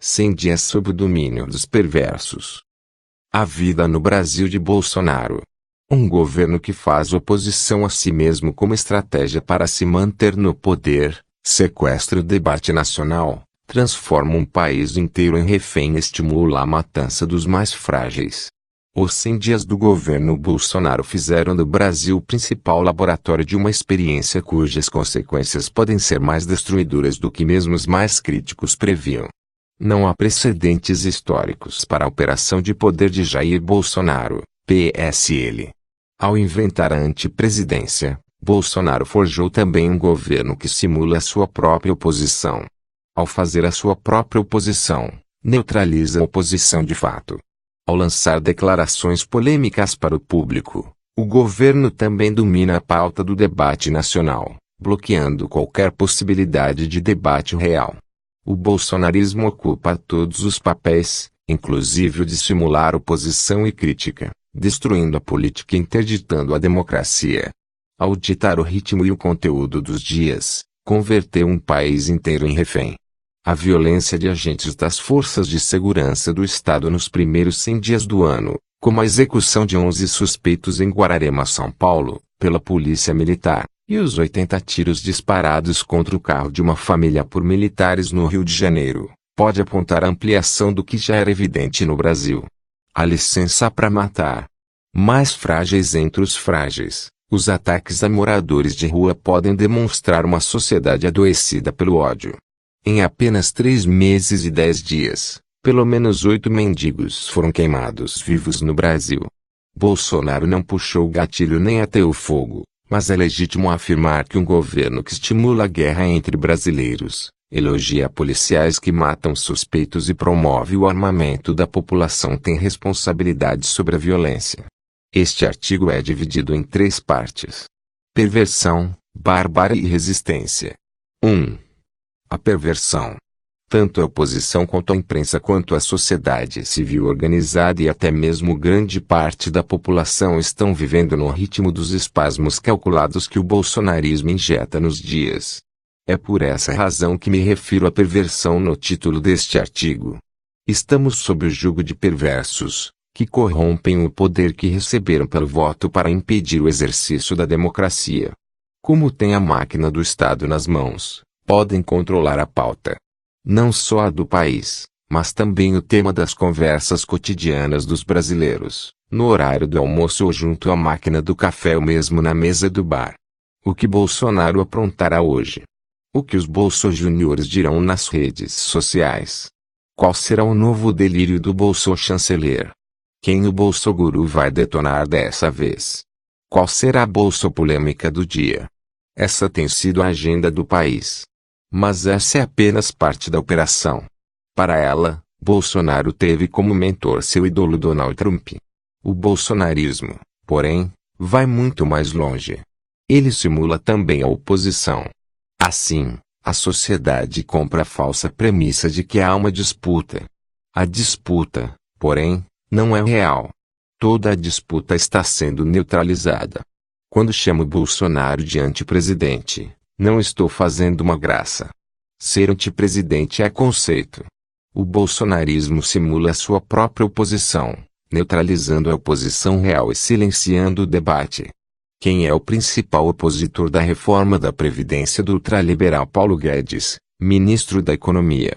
100 dias sob o domínio dos perversos. A vida no Brasil de Bolsonaro. Um governo que faz oposição a si mesmo como estratégia para se manter no poder, sequestra o debate nacional, transforma um país inteiro em refém e estimula a matança dos mais frágeis. Os 100 dias do governo Bolsonaro fizeram do Brasil o principal laboratório de uma experiência cujas consequências podem ser mais destruidoras do que mesmo os mais críticos previam. Não há precedentes históricos para a operação de poder de Jair Bolsonaro, PSL. Ao inventar a antipresidência, Bolsonaro forjou também um governo que simula a sua própria oposição. Ao fazer a sua própria oposição, neutraliza a oposição de fato. Ao lançar declarações polêmicas para o público, o governo também domina a pauta do debate nacional, bloqueando qualquer possibilidade de debate real. O bolsonarismo ocupa todos os papéis, inclusive o de simular oposição e crítica, destruindo a política e interditando a democracia. Ao ditar o ritmo e o conteúdo dos dias, converteu um país inteiro em refém. A violência de agentes das forças de segurança do Estado nos primeiros 100 dias do ano, como a execução de 11 suspeitos em Guararema, São Paulo, pela polícia militar, e os 80 tiros disparados contra o carro de uma família por militares no Rio de Janeiro, pode apontar a ampliação do que já era evidente no Brasil. A licença para matar. Mais frágeis entre os frágeis, os ataques a moradores de rua podem demonstrar uma sociedade adoecida pelo ódio. Em apenas 3 meses e 10 dias, pelo menos 8 mendigos foram queimados vivos no Brasil. Bolsonaro não puxou o gatilho nem ateou fogo, mas é legítimo afirmar que um governo que estimula a guerra entre brasileiros, elogia policiais que matam suspeitos e promove o armamento da população tem responsabilidade sobre a violência. Este artigo é dividido em 3 partes. Perversão, bárbara e resistência. 1. A perversão. Tanto a oposição quanto a imprensa quanto a sociedade civil organizada e até mesmo grande parte da população estão vivendo no ritmo dos espasmos calculados que o bolsonarismo injeta nos dias. É por essa razão que me refiro à perversão no título deste artigo. Estamos sob o jugo de perversos, que corrompem o poder que receberam pelo voto para impedir o exercício da democracia. Como têm a máquina do Estado nas mãos, podem controlar a pauta. Não só a do país, mas também o tema das conversas cotidianas dos brasileiros, no horário do almoço ou junto à máquina do café ou mesmo na mesa do bar. O que Bolsonaro aprontará hoje? O que os bolsojuniores dirão nas redes sociais? Qual será o novo delírio do bolsochanceler? Quem o bolsoguru vai detonar dessa vez? Qual será a bolsopolêmica do dia? Essa tem sido a agenda do país. Mas essa é apenas parte da operação. Para ela, Bolsonaro teve como mentor seu ídolo Donald Trump. O bolsonarismo, porém, vai muito mais longe. Ele simula também a oposição. Assim, a sociedade compra a falsa premissa de que há uma disputa. A disputa, porém, não é real. Toda a disputa está sendo neutralizada. Quando chamo Bolsonaro de antipresidente, não estou fazendo uma graça. Ser antipresidente é conceito. O bolsonarismo simula a sua própria oposição, neutralizando a oposição real e silenciando o debate. Quem é o principal opositor da reforma da Previdência do ultraliberal Paulo Guedes, ministro da Economia?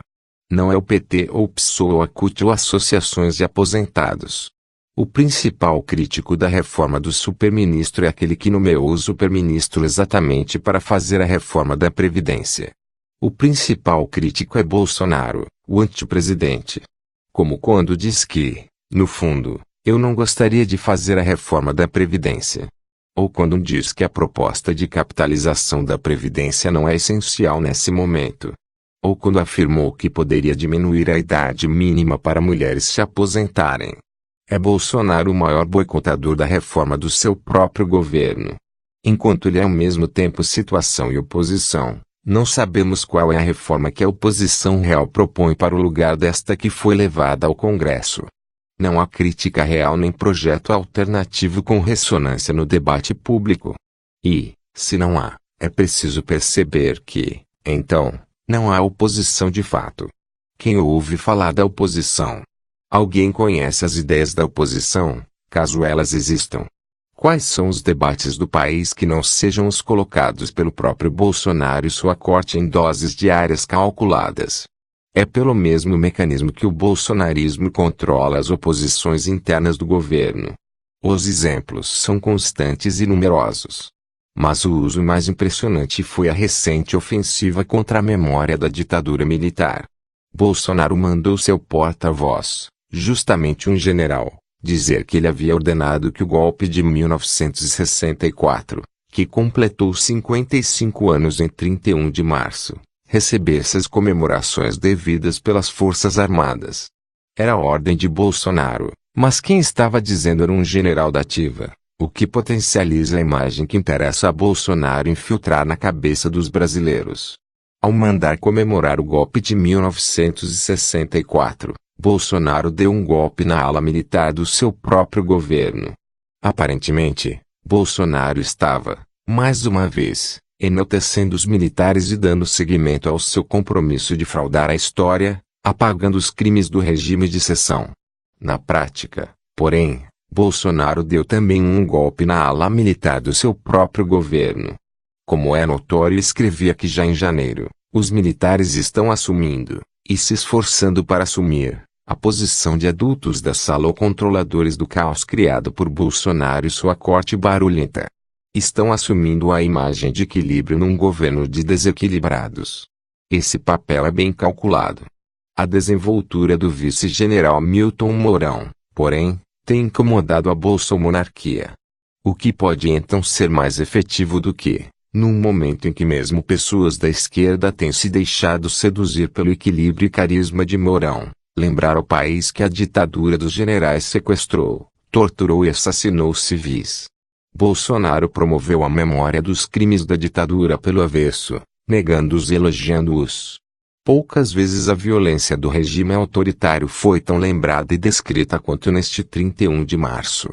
Não é o PT ou PSOL ou a CUT ou associações de aposentados. O principal crítico da reforma do superministro é aquele que nomeou o superministro exatamente para fazer a reforma da Previdência. O principal crítico é Bolsonaro, o antipresidente. Como quando diz que, no fundo, eu não gostaria de fazer a reforma da Previdência. Ou quando diz que a proposta de capitalização da Previdência não é essencial nesse momento. Ou quando afirmou que poderia diminuir a idade mínima para mulheres se aposentarem. É Bolsonaro o maior boicotador da reforma do seu próprio governo. Enquanto ele é ao mesmo tempo situação e oposição, não sabemos qual é a reforma que a oposição real propõe para o lugar desta que foi levada ao Congresso. Não há crítica real nem projeto alternativo com ressonância no debate público. E, se não há, é preciso perceber que, então, não há oposição de fato. Quem ouve falar da oposição? Alguém conhece as ideias da oposição, caso elas existam? Quais são os debates do país que não sejam os colocados pelo próprio Bolsonaro e sua corte em doses diárias calculadas? É pelo mesmo mecanismo que o bolsonarismo controla as oposições internas do governo. Os exemplos são constantes e numerosos. Mas o uso mais impressionante foi a recente ofensiva contra a memória da ditadura militar. Bolsonaro mandou seu porta-voz, justamente um general, dizer que ele havia ordenado que o golpe de 1964, que completou 55 anos em 31 de março, recebesse as comemorações devidas pelas Forças Armadas. Era a ordem de Bolsonaro, mas quem estava dizendo era um general da ativa, o que potencializa a imagem que interessa a Bolsonaro infiltrar na cabeça dos brasileiros. Ao mandar comemorar o golpe de 1964, Bolsonaro deu um golpe na ala militar do seu próprio governo. Aparentemente, Bolsonaro estava, mais uma vez, enaltecendo os militares e dando seguimento ao seu compromisso de fraudar a história, apagando os crimes do regime de exceção. Na prática, porém, Bolsonaro deu também um golpe na ala militar do seu próprio governo. Como é notório, escrevia que já em janeiro, os militares estão assumindo, e se esforçando para assumir, a posição de adultos da sala ou controladores do caos criado por Bolsonaro e sua corte barulhenta. Estão assumindo a imagem de equilíbrio num governo de desequilibrados. Esse papel é bem calculado. A desenvoltura do vice-general Milton Mourão, porém, tem incomodado a bolsomonarquia. O que pode então ser mais efetivo do que, num momento em que mesmo pessoas da esquerda têm se deixado seduzir pelo equilíbrio e carisma de Mourão, lembrar ao país que a ditadura dos generais sequestrou, torturou e assassinou civis. Bolsonaro promoveu a memória dos crimes da ditadura pelo avesso, negando-os e elogiando-os. Poucas vezes a violência do regime autoritário foi tão lembrada e descrita quanto neste 31 de março.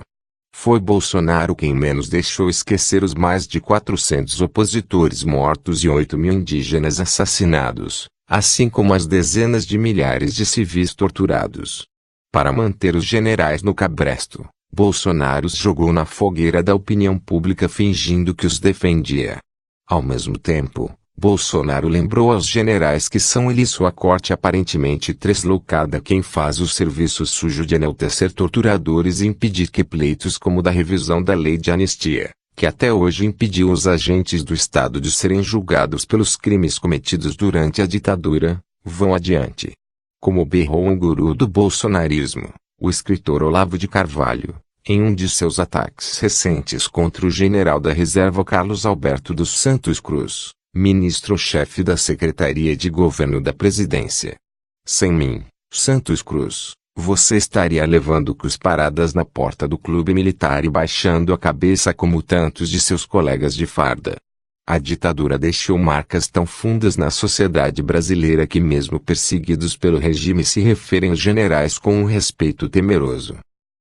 Foi Bolsonaro quem menos deixou esquecer os mais de 400 opositores mortos e 8.000 indígenas assassinados, assim como as dezenas de milhares de civis torturados. Para manter os generais no cabresto, Bolsonaro os jogou na fogueira da opinião pública fingindo que os defendia. Ao mesmo tempo, Bolsonaro lembrou aos generais que são ele e sua corte aparentemente deslocada quem faz o serviço sujo de enaltecer torturadores e impedir que pleitos como o da revisão da lei de anistia, que até hoje impediu os agentes do Estado de serem julgados pelos crimes cometidos durante a ditadura, vão adiante. Como berrou um guru do bolsonarismo, o escritor Olavo de Carvalho, em um de seus ataques recentes contra o general da reserva Carlos Alberto dos Santos Cruz, ministro-chefe da Secretaria de Governo da Presidência. Sem mim, Santos Cruz, você estaria levando cusparadas na porta do clube militar e baixando a cabeça como tantos de seus colegas de farda. A ditadura deixou marcas tão fundas na sociedade brasileira que mesmo perseguidos pelo regime se referem aos generais com um respeito temeroso.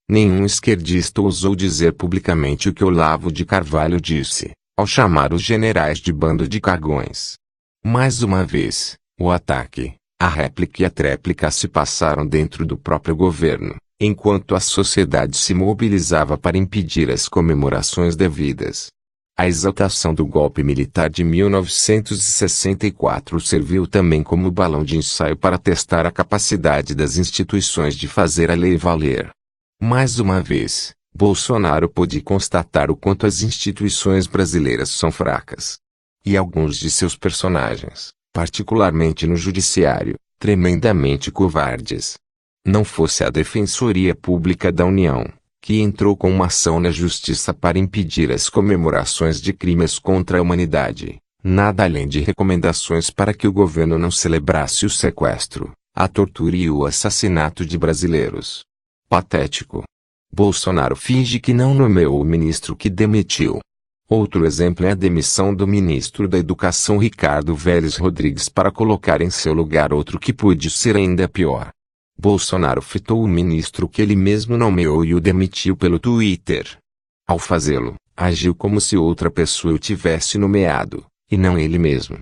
Nenhum esquerdista ousou dizer publicamente o que Olavo de Carvalho disse, ao chamar os generais de bando de cagões. Mais uma vez, o ataque, a réplica e a tréplica se passaram dentro do próprio governo, enquanto a sociedade se mobilizava para impedir as comemorações devidas. A exaltação do golpe militar de 1964 serviu também como balão de ensaio para testar a capacidade das instituições de fazer a lei valer. Mais uma vez, Bolsonaro pôde constatar o quanto as instituições brasileiras são fracas. E alguns de seus personagens, particularmente no judiciário, tremendamente covardes. Não fosse a Defensoria Pública da União, que entrou com uma ação na Justiça para impedir as comemorações de crimes contra a humanidade, nada além de recomendações para que o governo não celebrasse o sequestro, a tortura e o assassinato de brasileiros. Patético. Bolsonaro finge que não nomeou o ministro que demitiu. Outro exemplo é a demissão do ministro da Educação Ricardo Vélez Rodrigues para colocar em seu lugar outro que pôde ser ainda pior. Bolsonaro fritou o ministro que ele mesmo nomeou e o demitiu pelo Twitter. Ao fazê-lo, agiu como se outra pessoa o tivesse nomeado, e não ele mesmo.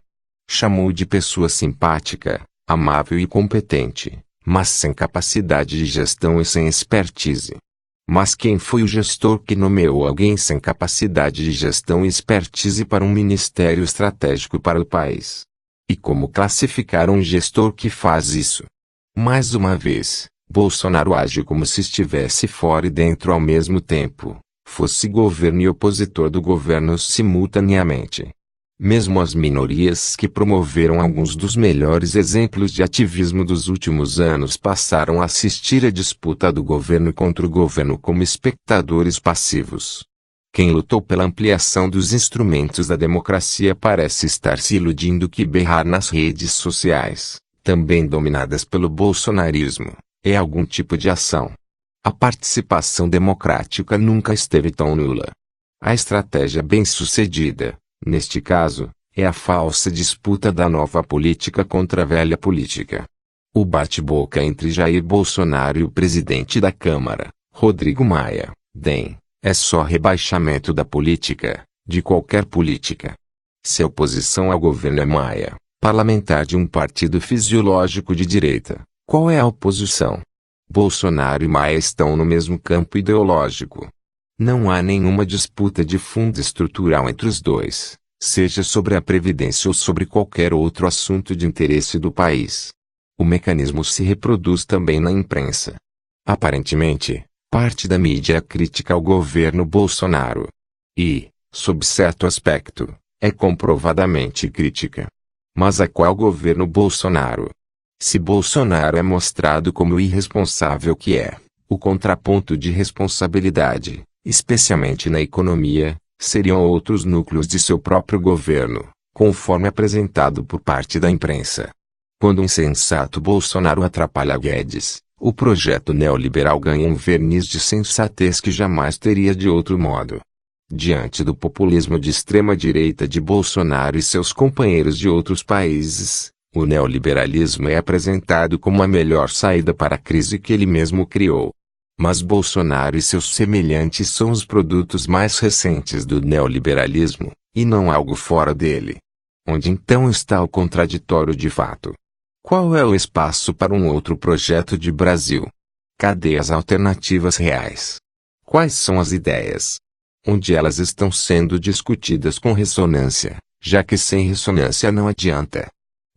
Chamou de pessoa simpática, Amável e competente, mas sem capacidade de gestão e sem expertise. Mas quem foi o gestor que nomeou alguém sem capacidade de gestão e expertise para um ministério estratégico para o país? E como classificar um gestor que faz isso? Mais uma vez, Bolsonaro age como se estivesse fora e dentro ao mesmo tempo, fosse governo e opositor do governo simultaneamente. Mesmo as minorias que promoveram alguns dos melhores exemplos de ativismo dos últimos anos passaram a assistir à disputa do governo contra o governo como espectadores passivos. Quem lutou pela ampliação dos instrumentos da democracia parece estar se iludindo que berrar nas redes sociais, também dominadas pelo bolsonarismo, é algum tipo de ação. A participação democrática nunca esteve tão nula. A estratégia bem-sucedida, neste caso, é a falsa disputa da nova política contra a velha política. O bate-boca entre Jair Bolsonaro e o presidente da Câmara, Rodrigo Maia, DEM, é só rebaixamento da política, de qualquer política. Se a oposição ao governo é Maia, parlamentar de um partido fisiológico de direita, qual é a oposição? Bolsonaro e Maia estão no mesmo campo ideológico. Não há nenhuma disputa de fundo estrutural entre os dois, seja sobre a Previdência ou sobre qualquer outro assunto de interesse do país. O mecanismo se reproduz também na imprensa. Aparentemente, parte da mídia é crítica ao governo Bolsonaro. E, sob certo aspecto, é comprovadamente crítica. Mas a qual governo Bolsonaro? Se Bolsonaro é mostrado como o irresponsável que é, o contraponto de responsabilidade, especialmente na economia, seriam outros núcleos de seu próprio governo, conforme apresentado por parte da imprensa. Quando o insensato Bolsonaro atrapalha Guedes, o projeto neoliberal ganha um verniz de sensatez que jamais teria de outro modo. Diante do populismo de extrema-direita de Bolsonaro e seus companheiros de outros países, o neoliberalismo é apresentado como a melhor saída para a crise que ele mesmo criou. Mas Bolsonaro e seus semelhantes são os produtos mais recentes do neoliberalismo, e não algo fora dele. Onde então está o contraditório de fato? Qual é o espaço para um outro projeto de Brasil? Cadê as alternativas reais? Quais são as ideias? Onde elas estão sendo discutidas com ressonância, já que sem ressonância não adianta.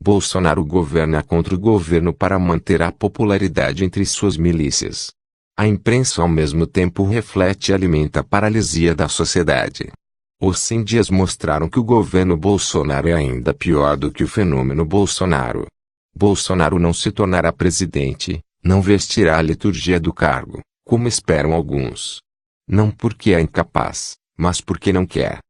Bolsonaro governa contra o governo para manter a popularidade entre suas milícias. A imprensa ao mesmo tempo reflete e alimenta a paralisia da sociedade. Os 100 dias mostraram que o governo Bolsonaro é ainda pior do que o fenômeno Bolsonaro. Bolsonaro não se tornará presidente, não vestirá a liturgia do cargo, como esperam alguns. Não porque é incapaz, mas porque não quer.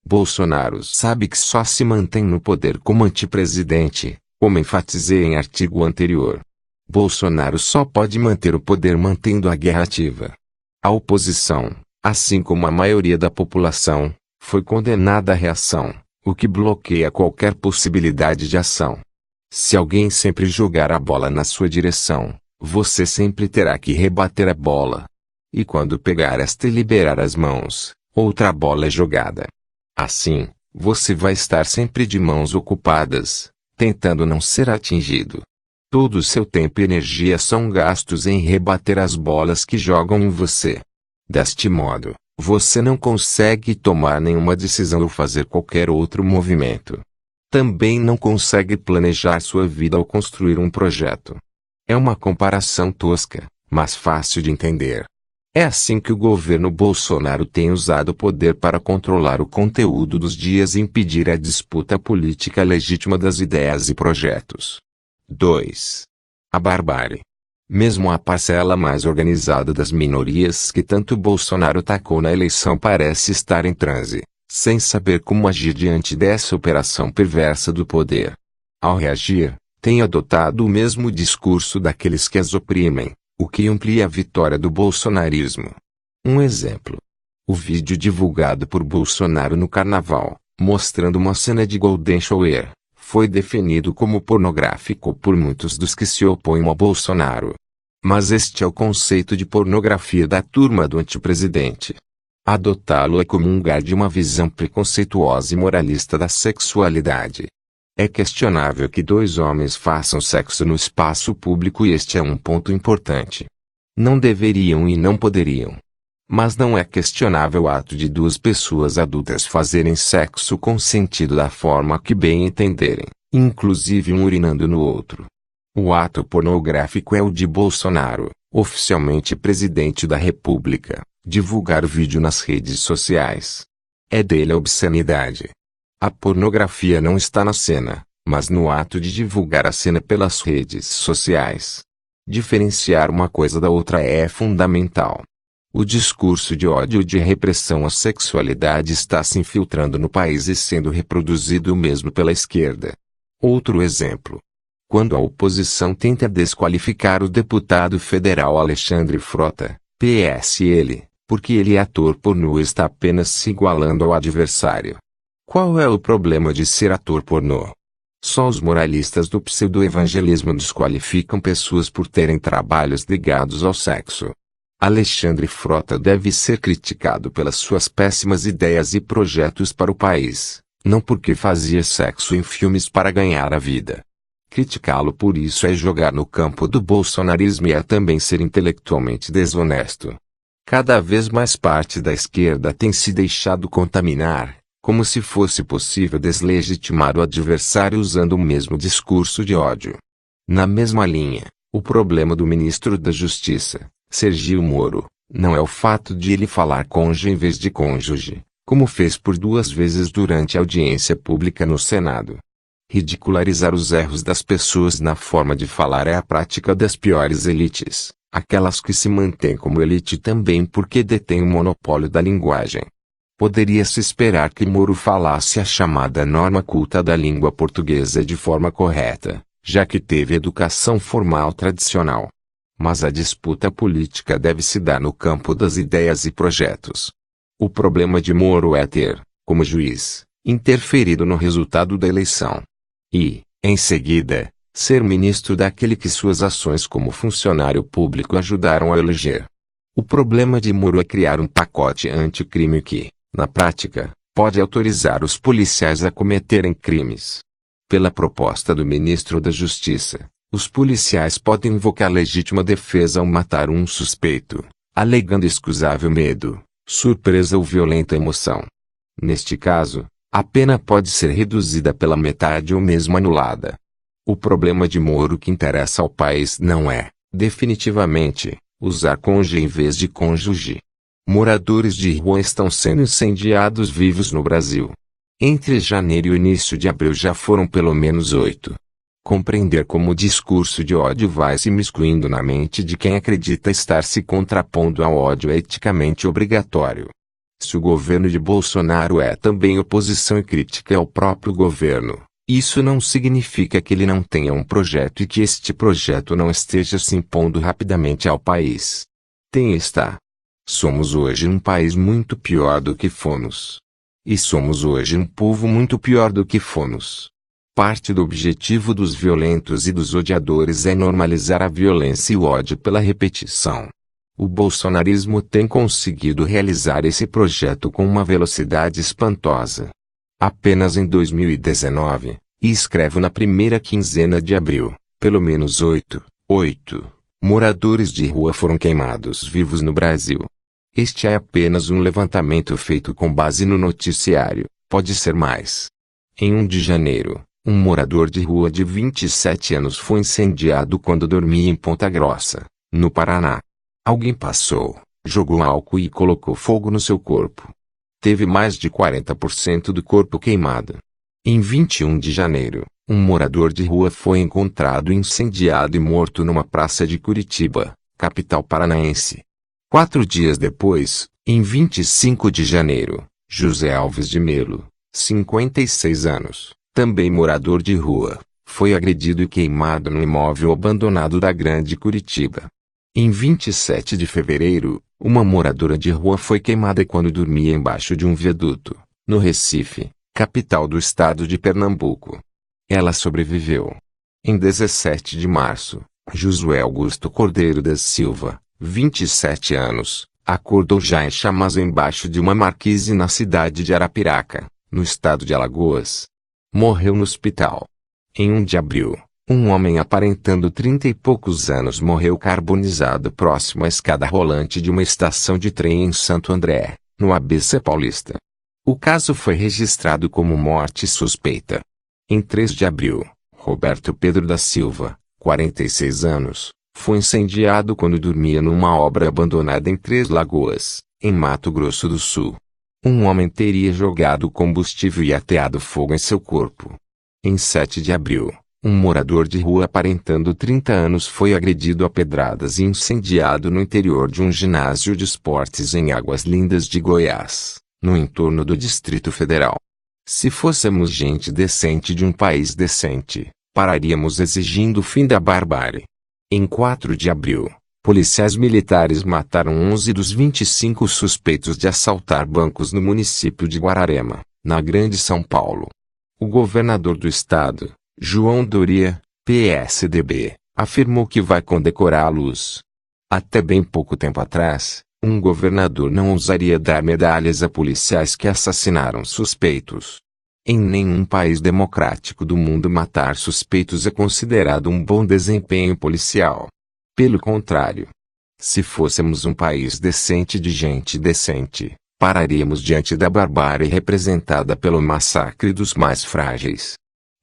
Bolsonaro sabe que só se mantém no poder como antipresidente, como enfatizei em artigo anterior. Bolsonaro só pode manter o poder mantendo a guerra ativa. A oposição, assim como a maioria da população, foi condenada à reação, o que bloqueia qualquer possibilidade de ação. Se alguém sempre jogar a bola na sua direção, você sempre terá que rebater a bola. E quando pegar esta e liberar as mãos, outra bola é jogada. Assim, você vai estar sempre de mãos ocupadas, tentando não ser atingido. Todo o seu tempo e energia são gastos em rebater as bolas que jogam em você. Deste modo, você não consegue tomar nenhuma decisão ou fazer qualquer outro movimento. Também não consegue planejar sua vida ou construir um projeto. É uma comparação tosca, mas fácil de entender. É assim que o governo Bolsonaro tem usado o poder para controlar o conteúdo dos dias e impedir a disputa política legítima das ideias e projetos. 2. A barbárie. Mesmo a parcela mais organizada das minorias que tanto Bolsonaro tacou na eleição parece estar em transe, sem saber como agir diante dessa operação perversa do poder. Ao reagir, tem adotado o mesmo discurso daqueles que as oprimem, o que amplia a vitória do bolsonarismo. Um exemplo. O vídeo divulgado por Bolsonaro no Carnaval, mostrando uma cena de Golden Shower, foi definido como pornográfico por muitos dos que se opõem a Bolsonaro. Mas este é o conceito de pornografia da turma do antipresidente. Adotá-lo é comungar de uma visão preconceituosa e moralista da sexualidade. É questionável que dois homens façam sexo no espaço público e este é um ponto importante. Não deveriam e não poderiam. Mas não é questionável o ato de duas pessoas adultas fazerem sexo consentido da forma que bem entenderem, inclusive um urinando no outro. O ato pornográfico é o de Bolsonaro, oficialmente presidente da República, divulgar o vídeo nas redes sociais. É dele a obscenidade. A pornografia não está na cena, mas no ato de divulgar a cena pelas redes sociais. Diferenciar uma coisa da outra é fundamental. O discurso de ódio e de repressão à sexualidade está se infiltrando no país e sendo reproduzido mesmo pela esquerda. Outro exemplo. Quando a oposição tenta desqualificar o deputado federal Alexandre Frota, PSL, porque ele é ator pornô, está apenas se igualando ao adversário. Qual é o problema de ser ator pornô? Só os moralistas do pseudo-evangelismo desqualificam pessoas por terem trabalhos ligados ao sexo. Alexandre Frota deve ser criticado pelas suas péssimas ideias e projetos para o país, não porque fazia sexo em filmes para ganhar a vida. Criticá-lo por isso é jogar no campo do bolsonarismo e é também ser intelectualmente desonesto. Cada vez mais parte da esquerda tem se deixado contaminar, como se fosse possível deslegitimar o adversário usando o mesmo discurso de ódio. Na mesma linha, o problema do ministro da Justiça, Sergio Moro, não é o fato de ele falar cônjuge em vez de cônjuge, como fez por 2 vezes durante a audiência pública no Senado. Ridicularizar os erros das pessoas na forma de falar é a prática das piores elites, aquelas que se mantêm como elite também porque detêm o monopólio da linguagem. Poderia-se esperar que Moro falasse a chamada norma culta da língua portuguesa de forma correta, já que teve educação formal tradicional. Mas a disputa política deve se dar no campo das ideias e projetos. O problema de Moro é ter, como juiz, interferido no resultado da eleição. E, em seguida, ser ministro daquele que suas ações como funcionário público ajudaram a eleger. O problema de Moro é criar um pacote anticrime que, na prática, pode autorizar os policiais a cometerem crimes. Pela proposta do ministro da Justiça, os policiais podem invocar legítima defesa ao matar um suspeito, alegando excusável medo, surpresa ou violenta emoção. Neste caso, a pena pode ser reduzida pela metade ou mesmo anulada. O problema de Moro que interessa ao país não é, definitivamente, usar cônjuge em vez de cônjuge. Moradores de rua estão sendo incendiados vivos no Brasil. Entre janeiro e início de abril já foram pelo menos 8. Compreender como o discurso de ódio vai se miscuindo na mente de quem acredita estar se contrapondo ao ódio é eticamente obrigatório. Se o governo de Bolsonaro é também oposição e crítica ao próprio governo, isso não significa que ele não tenha um projeto e que este projeto não esteja se impondo rapidamente ao país. Está. Somos hoje um país muito pior do que fomos. E somos hoje um povo muito pior do que fomos. Parte do objetivo dos violentos e dos odiadores é normalizar a violência e o ódio pela repetição. O bolsonarismo tem conseguido realizar esse projeto com uma velocidade espantosa. Apenas em 2019, e escrevo na primeira quinzena de abril, pelo menos 8 moradores de rua foram queimados vivos no Brasil. Este é apenas um levantamento feito com base no noticiário, pode ser mais. Em 1 de janeiro, um morador de rua de 27 anos foi incendiado quando dormia em Ponta Grossa, no Paraná. Alguém passou, jogou álcool e colocou fogo no seu corpo. Teve mais de 40% do corpo queimado. Em 21 de janeiro, um morador de rua foi encontrado incendiado e morto numa praça de Curitiba, capital paranaense. 4 dias depois, em 25 de janeiro, José Alves de Melo, 56 anos, também morador de rua, foi agredido e queimado no imóvel abandonado da Grande Curitiba. Em 27 de fevereiro, uma moradora de rua foi queimada quando dormia embaixo de um viaduto, no Recife, capital do estado de Pernambuco. Ela sobreviveu. Em 17 de março, Josué Augusto Cordeiro da Silva, 27 anos, acordou já em chamas embaixo de uma marquise na cidade de Arapiraca, no estado de Alagoas. morreu no hospital. Em 1 de abril, um homem aparentando 30 e poucos anos morreu carbonizado próximo à escada rolante de uma estação de trem em Santo André, no ABC Paulista. O caso foi registrado como morte suspeita. Em 3 de abril, Roberto Pedro da Silva, 46 anos, foi incendiado quando dormia numa obra abandonada em Três Lagoas, em Mato Grosso do Sul. Um homem teria jogado combustível e ateado fogo em seu corpo. Em 7 de abril, um morador de rua aparentando 30 anos foi agredido a pedradas e incendiado no interior de um ginásio de esportes em Águas Lindas de Goiás, no entorno do Distrito Federal. Se fôssemos gente decente de um país decente, pararíamos exigindo o fim da barbárie. Em 4 de abril, policiais militares mataram 11 dos 25 suspeitos de assaltar bancos no município de Guararema, na Grande São Paulo. O governador do estado, João Doria, PSDB, afirmou que vai condecorá-los. Até bem pouco tempo atrás, um governador não ousaria dar medalhas a policiais que assassinaram suspeitos. Em nenhum país democrático do mundo matar suspeitos é considerado um bom desempenho policial. Pelo contrário, se fôssemos um país decente de gente decente, pararíamos diante da barbárie representada pelo massacre dos mais frágeis.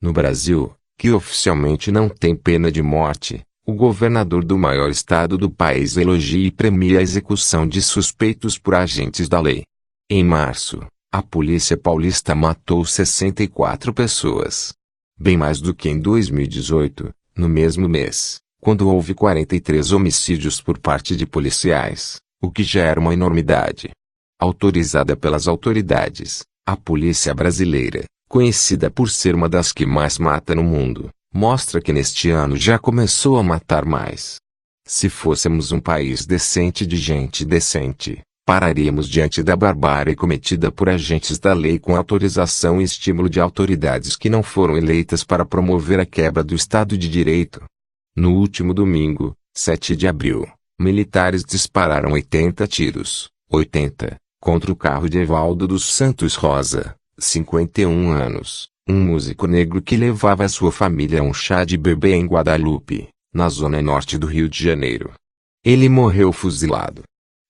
No Brasil, que oficialmente não tem pena de morte, o governador do maior estado do país elogia e premia a execução de suspeitos por agentes da lei. Em março, a polícia paulista matou 64 pessoas. Bem mais do que em 2018, no mesmo mês, quando houve 43 homicídios por parte de policiais, o que já era uma enormidade. Autorizada pelas autoridades, a polícia brasileira, conhecida por ser uma das que mais mata no mundo, mostra que neste ano já começou a matar mais. Se fôssemos um país decente de gente decente, pararíamos diante da barbárie cometida por agentes da lei com autorização e estímulo de autoridades que não foram eleitas para promover a quebra do Estado de Direito. No último domingo, 7 de abril, militares dispararam 80 tiros, 80, contra o carro de Evaldo dos Santos Rosa, 51 anos, um músico negro que levava a sua família a um chá de bebê em Guadalupe, na zona norte do Rio de Janeiro. Ele morreu fuzilado.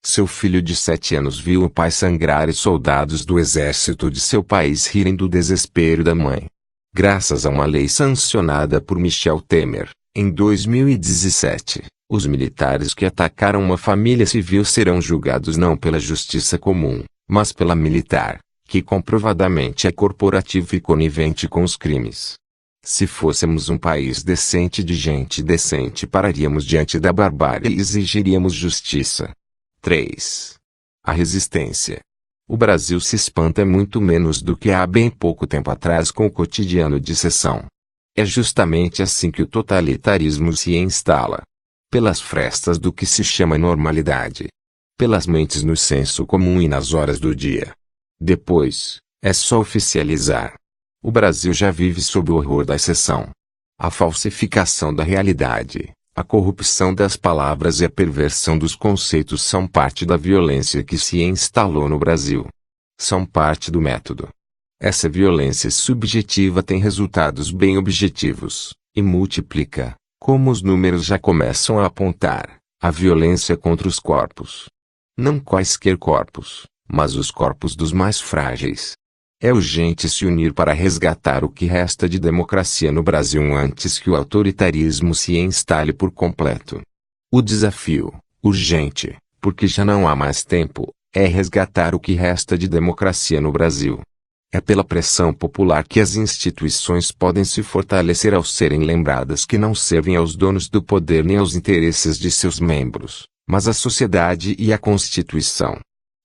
Seu filho de 7 anos viu o pai sangrar e soldados do exército de seu país rirem do desespero da mãe. Graças a uma lei sancionada por Michel Temer, em 2017, os militares que atacaram uma família civil serão julgados não pela justiça comum, mas pela militar, que comprovadamente é corporativa e conivente com os crimes. Se fôssemos um país decente de gente decente, pararíamos diante da barbárie e exigiríamos justiça. 3. A resistência. O Brasil se espanta muito menos do que há bem pouco tempo atrás com o cotidiano de exceção. É justamente assim que o totalitarismo se instala. Pelas frestas do que se chama normalidade. Pelas mentes no senso comum e nas horas do dia. Depois, é só oficializar. O Brasil já vive sob o horror da exceção. A falsificação da realidade, a corrupção das palavras e a perversão dos conceitos são parte da violência que se instalou no Brasil. São parte do método. Essa violência subjetiva tem resultados bem objetivos, e multiplica, como os números já começam a apontar, a violência contra os corpos. Não quaisquer corpos, mas os corpos dos mais frágeis. É urgente se unir para resgatar o que resta de democracia no Brasil antes que o autoritarismo se instale por completo. O desafio, urgente, porque já não há mais tempo, é resgatar o que resta de democracia no Brasil. É pela pressão popular que as instituições podem se fortalecer ao serem lembradas que não servem aos donos do poder nem aos interesses de seus membros, mas à sociedade e à Constituição.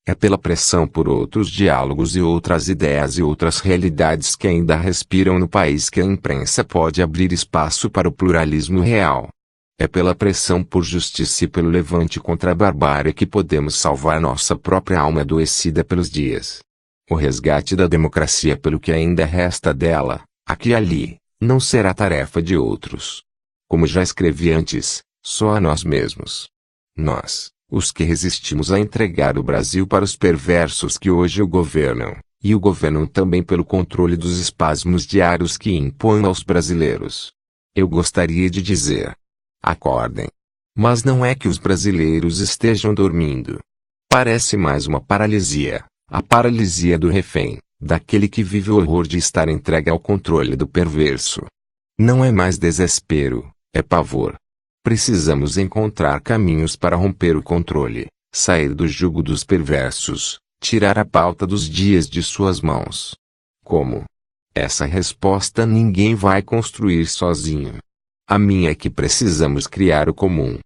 É pela pressão por outros diálogos e outras ideias e outras realidades que ainda respiram no país que a imprensa pode abrir espaço para o pluralismo real. É pela pressão por justiça e pelo levante contra a barbárie que podemos salvar nossa própria alma adoecida pelos dias. O resgate da democracia pelo que ainda resta dela, aqui e ali, não será tarefa de outros. Como já escrevi antes, só a nós mesmos. Nós, os que resistimos a entregar o Brasil para os perversos que hoje o governam, E o governo também pelo controle dos espasmos diários que impõe aos brasileiros. Eu gostaria de dizer: acordem. Mas não é que os brasileiros estejam dormindo. Parece mais uma paralisia, a paralisia do refém, daquele que vive o horror de estar entregue ao controle do perverso. Não é mais desespero, é pavor. Precisamos encontrar caminhos para romper o controle, sair do jugo dos perversos, tirar a pauta dos dias de suas mãos. Como? Essa resposta ninguém vai construir sozinho. A minha é que precisamos criar o comum.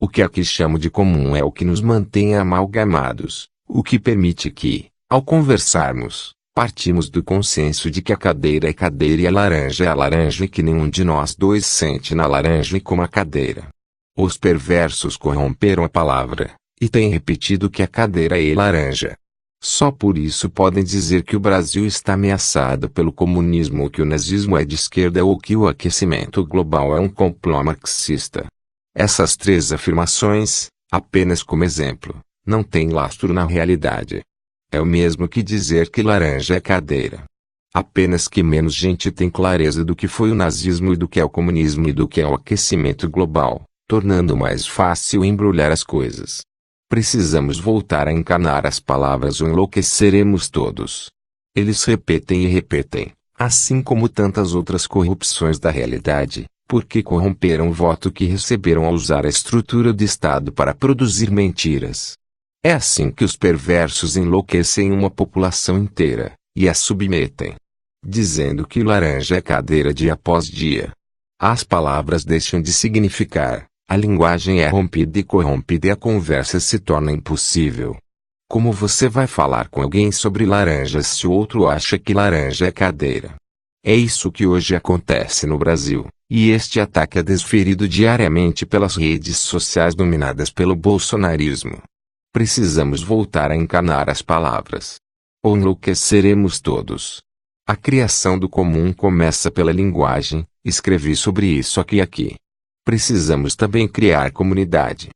O que aqui chamo de comum é o que nos mantém amalgamados, o que permite que, ao conversarmos, partimos do consenso de que a cadeira é cadeira e a laranja é a laranja e que nenhum de nós dois sente na laranja e como a cadeira. Os perversos corromperam a palavra, e têm repetido que a cadeira é laranja. Só por isso podem dizer que o Brasil está ameaçado pelo comunismo ou que o nazismo é de esquerda ou que o aquecimento global é um complô marxista. Essas três afirmações, apenas como exemplo, não têm lastro na realidade. É o mesmo que dizer que laranja é cadeira. Apenas que menos gente tem clareza do que foi o nazismo e do que é o comunismo e do que é o aquecimento global, tornando mais fácil embrulhar as coisas. Precisamos voltar a encanar as palavras ou enlouqueceremos todos. Eles repetem e repetem, assim como tantas outras corrupções da realidade, porque corromperam o voto que receberam ao usar a estrutura de Estado para produzir mentiras. É assim que os perversos enlouquecem uma população inteira, e a submetem. Dizendo que laranja é cadeira dia após dia. As palavras deixam de significar. A linguagem é rompida e corrompida e a conversa se torna impossível. Como você vai falar com alguém sobre laranjas se o outro acha que laranja é cadeira? É isso que hoje acontece no Brasil, e este ataque é desferido diariamente pelas redes sociais dominadas pelo bolsonarismo. Precisamos voltar a encanar as palavras. Ou enlouqueceremos todos. A criação do comum começa pela linguagem, escrevi sobre isso aqui. Precisamos também criar comunidade.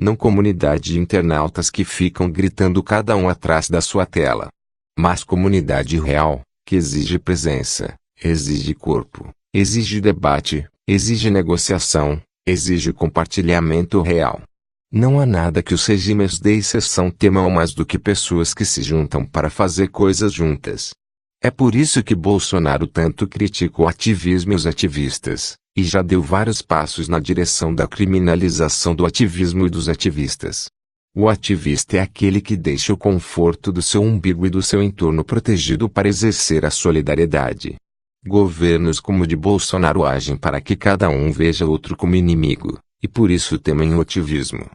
Não comunidade de internautas que ficam gritando cada um atrás da sua tela. Mas comunidade real, que exige presença, exige corpo, exige debate, exige negociação, exige compartilhamento real. Não há nada que os regimes de exceção temam mais do que pessoas que se juntam para fazer coisas juntas. É por isso que Bolsonaro tanto critica o ativismo e os ativistas, e já deu vários passos na direção da criminalização do ativismo e dos ativistas. O ativista é aquele que deixa o conforto do seu umbigo e do seu entorno protegido para exercer a solidariedade. Governos como o de Bolsonaro agem para que cada um veja outro como inimigo, e por isso temem o ativismo.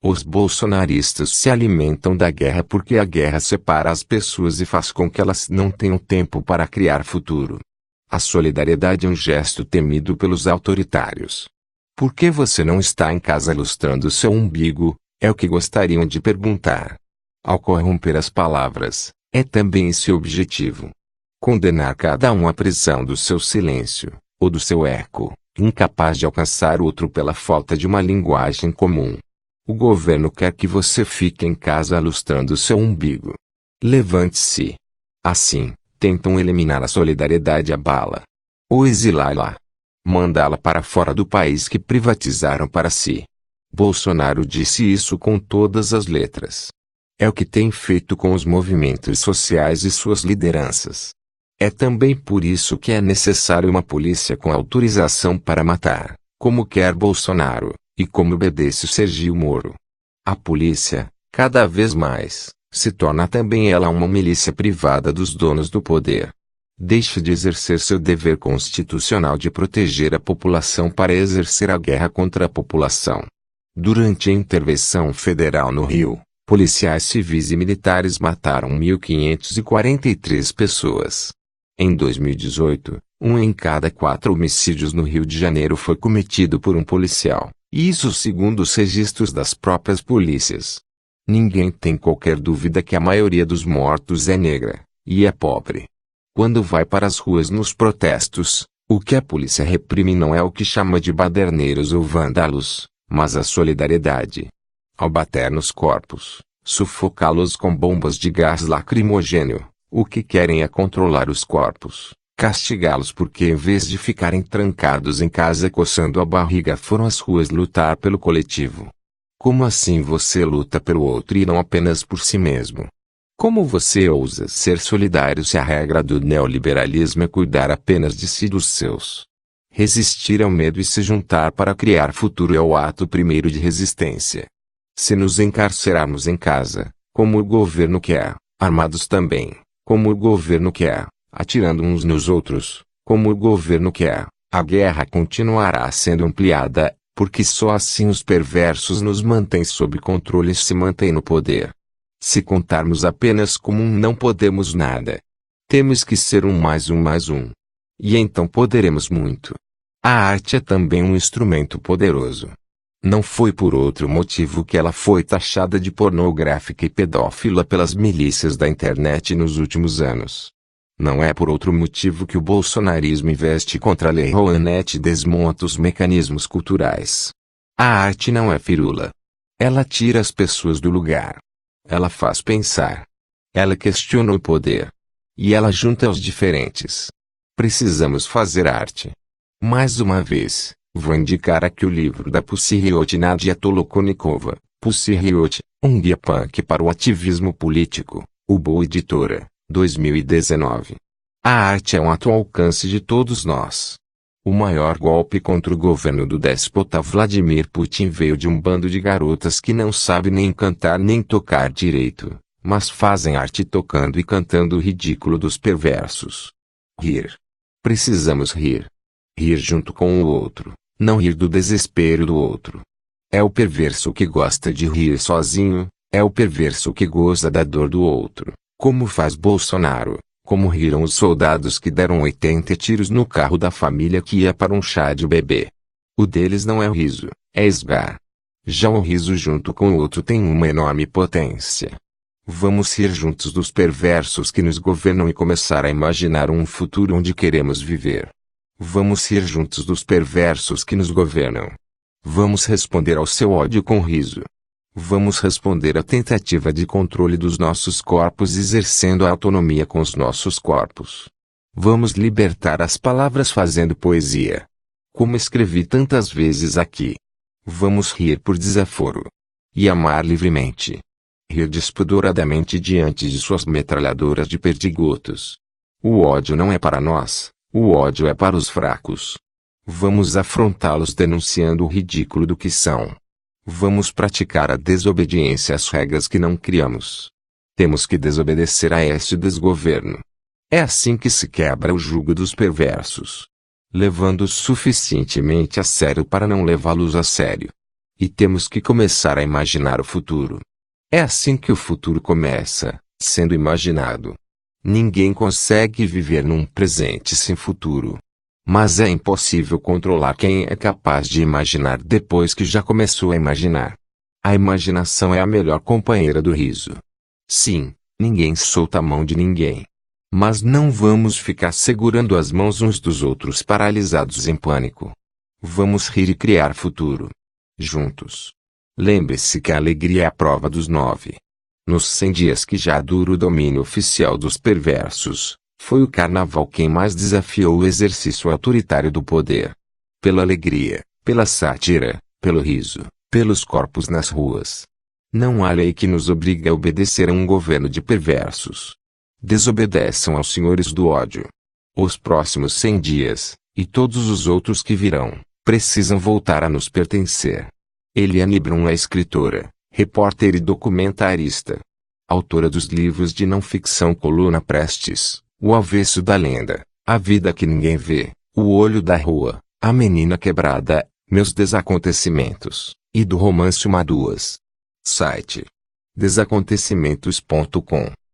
Os bolsonaristas se alimentam da guerra porque a guerra separa as pessoas e faz com que elas não tenham tempo para criar futuro. A solidariedade é um gesto temido pelos autoritários. Por que você não está em casa lustrando seu umbigo? É o que gostariam de perguntar. Ao corromper as palavras, é também esse o objetivo. Condenar cada um à prisão do seu silêncio, ou do seu eco, incapaz de alcançar o outro pela falta de uma linguagem comum. O governo quer que você fique em casa lustrando seu umbigo. Levante-se. Assim, tentam eliminar a solidariedade à bala. Ou exilá-la. Mandá-la para fora do país que privatizaram para si. Bolsonaro disse isso com todas as letras. É o que tem feito com os movimentos sociais e suas lideranças. É também por isso que é necessário uma polícia com autorização para matar, como quer Bolsonaro, e como obedece Sergio Moro. A polícia, cada vez mais, se torna também ela uma milícia privada dos donos do poder. Deixe de exercer seu dever constitucional de proteger a população para exercer a guerra contra a população. Durante a intervenção federal no Rio, policiais civis e militares mataram 1.543 pessoas. Em 2018, 1 em cada 4 homicídios no Rio de Janeiro foi cometido por um policial, isso segundo os registros das próprias polícias. Ninguém tem qualquer dúvida que a maioria dos mortos é negra, e é pobre. Quando vai para as ruas nos protestos, o que a polícia reprime não é o que chama de baderneiros ou vândalos, mas a solidariedade. Ao bater nos corpos, sufocá-los com bombas de gás lacrimogêneo, O que querem é controlar os corpos, castigá-los porque em vez de ficarem trancados em casa coçando a barriga foram às ruas lutar pelo coletivo. Como assim você luta pelo outro e não apenas por si mesmo? Como você ousa ser solidário se a regra do neoliberalismo é cuidar apenas de si e dos seus? Resistir ao medo e se juntar para criar futuro é o ato primeiro de resistência. Se nos encarcerarmos em casa, como o governo quer, armados também, como o governo quer, atirando uns nos outros, como o governo quer, a guerra continuará sendo ampliada, porque só assim os perversos nos mantêm sob controle e se mantêm no poder. Se contarmos apenas como um não podemos nada. Temos que ser um mais um mais um. E então poderemos muito. A arte é também um instrumento poderoso. Não foi por outro motivo que ela foi taxada de pornográfica e pedófila pelas milícias da internet nos últimos anos. Não é por outro motivo que o bolsonarismo investe contra a Lei Rouanet e desmonta os mecanismos culturais. A arte não é firula. Ela tira as pessoas do lugar. Ela faz pensar. Ela questiona o poder. E ela junta os diferentes. Precisamos fazer arte. Mais uma vez, vou indicar aqui o livro da Pussy Riot Nadia Tolokonikova, Pussy Riot, um guia punk para o ativismo político, Ubu Editora, 2019. A arte é um ato ao alcance de todos nós. O maior golpe contra o governo do déspota Vladimir Putin veio de um bando de garotas que não sabem nem cantar nem tocar direito, mas fazem arte tocando e cantando o ridículo dos perversos. Rir. Precisamos rir. Rir junto com o outro, não rir do desespero do outro. É o perverso que gosta de rir sozinho, é o perverso que goza da dor do outro, como faz Bolsonaro. Como riram os soldados que deram 80 tiros no carro da família que ia para um chá de bebê. O deles não é o riso, é esgar. Já o riso junto com o outro tem uma enorme potência. Vamos rir juntos dos perversos que nos governam e começar a imaginar um futuro onde queremos viver. Vamos rir juntos dos perversos que nos governam. Vamos responder ao seu ódio com riso. Vamos responder à tentativa de controle dos nossos corpos exercendo a autonomia com os nossos corpos. Vamos libertar as palavras fazendo poesia. Como escrevi tantas vezes aqui. Vamos rir por desaforo. E amar livremente. Rir despodoradamente diante de suas metralhadoras de perdigotos. O ódio não é para nós, o ódio é para os fracos. Vamos afrontá-los denunciando o ridículo do que são. Vamos praticar a desobediência às regras que não criamos. Temos que desobedecer a este desgoverno. É assim que se quebra o jugo dos perversos. Levando-os suficientemente a sério para não levá-los a sério. E temos que começar a imaginar o futuro. É assim que o futuro começa, sendo imaginado. Ninguém consegue viver num presente sem futuro. Mas é impossível controlar quem é capaz de imaginar depois que já começou a imaginar. A imaginação é a melhor companheira do riso. Sim, ninguém solta a mão de ninguém. Mas não vamos ficar segurando as mãos uns dos outros paralisados em pânico. Vamos rir e criar futuro. Juntos. Lembre-se que a alegria é a prova dos 9. Nos 100 dias que já dura o domínio oficial dos perversos, foi o carnaval quem mais desafiou o exercício autoritário do poder. Pela alegria, pela sátira, pelo riso, pelos corpos nas ruas. Não há lei que nos obrigue a obedecer a um governo de perversos. Desobedeçam aos senhores do ódio. Os próximos 100 dias, e todos os outros que virão, precisam voltar a nos pertencer. Eliane Brum é escritora, repórter e documentarista. Autora dos livros de não ficção Coluna Prestes, O Avesso da Lenda, A Vida que Ninguém Vê, O Olho da Rua, A Menina Quebrada, Meus Desacontecimentos, e do romance Uma Duas. Site: desacontecimentos.com